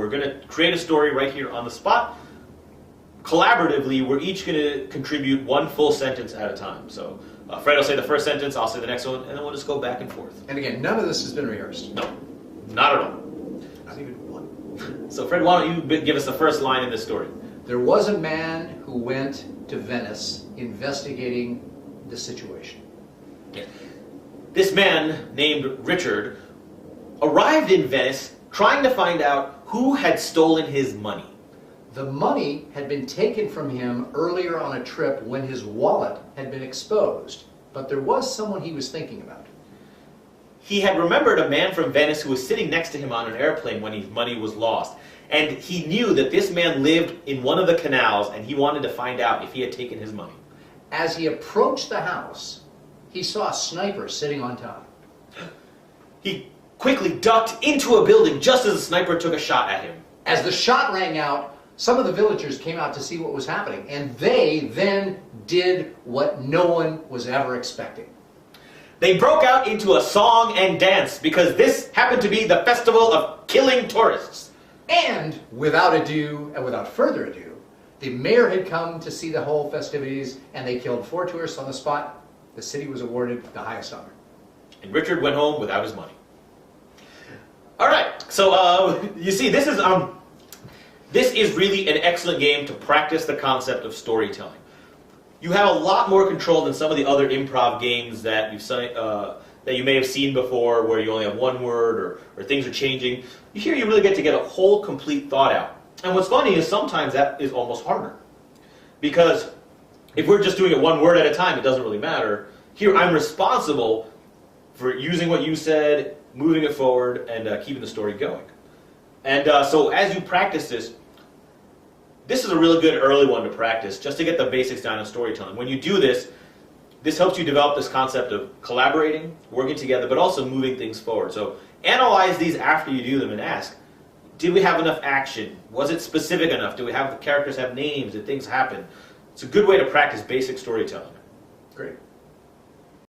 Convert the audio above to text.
We're going to create a story right here on the spot. Collaboratively, we're each going to contribute one full sentence at a time. So Fred will say the first sentence, I'll say the next one, and then we'll just go back and forth. And again, none of this has been rehearsed. No, not at all. Not even one. So Fred, why don't you give us the first line in this story? There was a man who went to Venice investigating the situation. Yeah. This man named Richard arrived in Venice trying to find out who had stolen his money. The money had been taken from him earlier on a trip when his wallet had been exposed, but there was someone he was thinking about. He had remembered a man from Venice who was sitting next to him on an airplane when his money was lost. And he knew that this man lived in one of the canals, and he wanted to find out if he had taken his money. As he approached the house, he saw a sniper sitting on top. He quickly ducked into a building just as the sniper took a shot at him. As the shot rang out, some of the villagers came out to see what was happening, and they then did what no one was ever expecting. They broke out into a song and dance because this happened to be the festival of killing tourists. And without further ado, the mayor had come to see the whole festivities, and they killed 4 tourists on the spot. The city was awarded the highest honor. And Richard went home without his money. All right, so you see, this is really an excellent game to practice the concept of storytelling. You have a lot more control than some of the other improv games that you may have seen before, where you only have one word or things are changing. Here you really get to get a whole complete thought out. And what's funny is sometimes that is almost harder. Because if we're just doing it one word at a time, it doesn't really matter. Here I'm responsible for using what you said, moving it forward, and keeping the story going. And so as you practice this is a really good early one to practice, just to get the basics down in storytelling. When you do this helps you develop this concept of collaborating, working together, but also moving things forward. So analyze these after you do them and ask, did we have enough action? Was it specific enough? Do we have the characters have names? Did things happen? It's a good way to practice basic storytelling. Great.